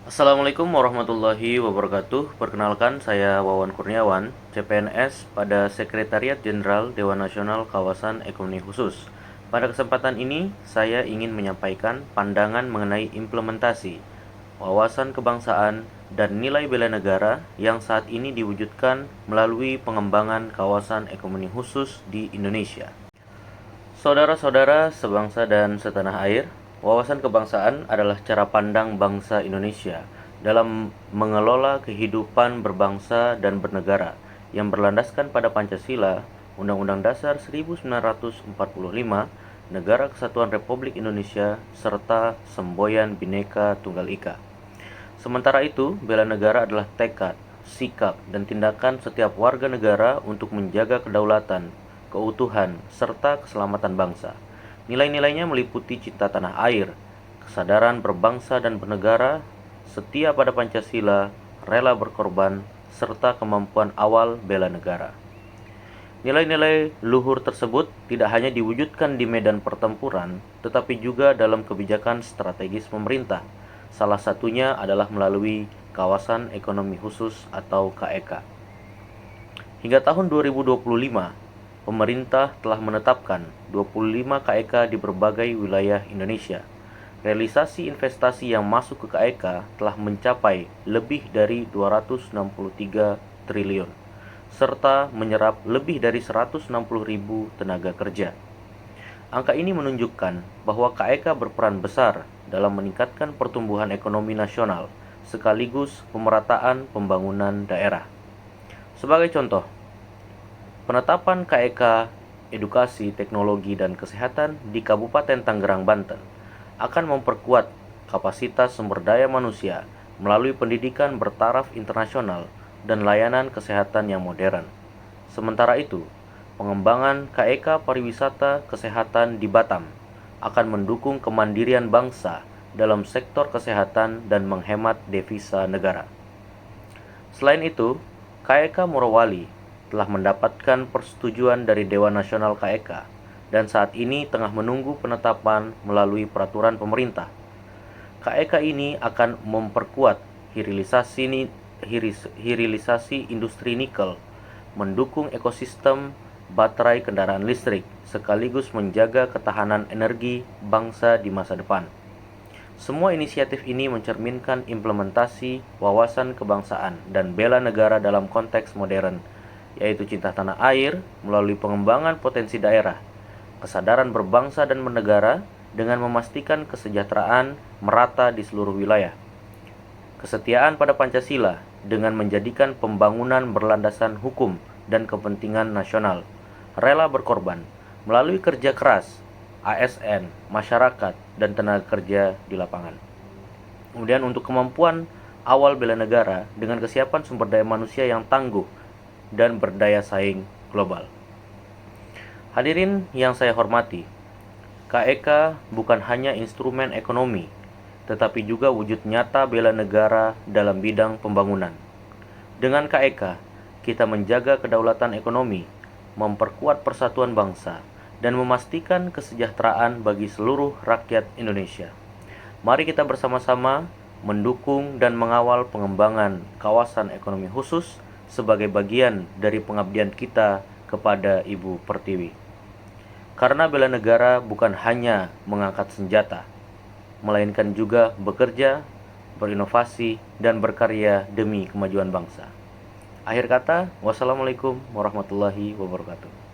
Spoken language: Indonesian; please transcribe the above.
Assalamualaikum warahmatullahi wabarakatuh. Perkenalkan, saya Wawan Kurniawan, CPNS pada Sekretariat Jenderal Dewan Nasional Kawasan Ekonomi Khusus. Pada kesempatan ini, saya ingin menyampaikan pandangan mengenai implementasi wawasan kebangsaan dan nilai bela negara yang saat ini diwujudkan melalui pengembangan kawasan ekonomi khusus di Indonesia. Saudara-saudara sebangsa dan setanah air, wawasan kebangsaan adalah cara pandang bangsa Indonesia dalam mengelola kehidupan berbangsa dan bernegara yang berlandaskan pada Pancasila, Undang-Undang Dasar 1945, Negara Kesatuan Republik Indonesia, serta semboyan Bhinneka Tunggal Ika. Sementara itu, bela negara adalah tekad, sikap, dan tindakan setiap warga negara untuk menjaga kedaulatan, keutuhan, serta keselamatan bangsa. Nilai-nilainya meliputi cinta tanah air, kesadaran berbangsa dan bernegara, setia pada Pancasila, rela berkorban, serta kemampuan awal bela negara. Nilai-nilai luhur tersebut tidak hanya diwujudkan di medan pertempuran, tetapi juga dalam kebijakan strategis pemerintah. Salah satunya adalah melalui Kawasan Ekonomi Khusus atau KEK. Hingga tahun 2025, pemerintah telah menetapkan 25 KEK di berbagai wilayah Indonesia. Realisasi investasi yang masuk ke KEK telah mencapai lebih dari 263 triliun, serta menyerap lebih dari 160.000 tenaga kerja. Angka ini menunjukkan bahwa KEK berperan besar dalam meningkatkan pertumbuhan ekonomi nasional sekaligus pemerataan pembangunan daerah. Sebagai contoh, penetapan KEK Edukasi, Teknologi, dan Kesehatan di Kabupaten Tangerang, Banten akan memperkuat kapasitas sumber daya manusia melalui pendidikan bertaraf internasional dan layanan kesehatan yang modern. Sementara itu, pengembangan KEK pariwisata kesehatan di Batam akan mendukung kemandirian bangsa dalam sektor kesehatan dan menghemat devisa negara. Selain itu, KEK Morowali telah mendapatkan persetujuan dari Dewan Nasional KEK dan saat ini tengah menunggu penetapan melalui peraturan pemerintah. KEK ini akan memperkuat hilirisasi industri nikel, mendukung ekosistem baterai kendaraan listrik, sekaligus menjaga ketahanan energi bangsa di masa depan. Semua inisiatif ini mencerminkan implementasi wawasan kebangsaan dan bela negara dalam konteks modern, yaitu cinta tanah air melalui pengembangan potensi daerah, kesadaran berbangsa dan bernegara dengan memastikan kesejahteraan merata di seluruh wilayah, kesetiaan pada Pancasila dengan menjadikan pembangunan berlandasan hukum dan kepentingan nasional, rela berkorban melalui kerja keras ASN, masyarakat, dan tenaga kerja di lapangan. Kemudian untuk kemampuan awal bela negara dengan kesiapan sumber daya manusia yang tangguh dan berdaya saing global. Hadirin yang saya hormati, KEK bukan hanya instrumen ekonomi, tetapi juga wujud nyata bela negara dalam bidang pembangunan. Dengan KEK, kita menjaga kedaulatan ekonomi, memperkuat persatuan bangsa, dan memastikan kesejahteraan bagi seluruh rakyat Indonesia. Mari kita bersama-sama mendukung dan mengawal pengembangan kawasan ekonomi khusus sebagai bagian dari pengabdian kita kepada Ibu Pertiwi. Karena bela negara bukan hanya mengangkat senjata, melainkan juga bekerja, berinovasi, dan berkarya demi kemajuan bangsa. Akhir kata, wassalamualaikum warahmatullahi wabarakatuh.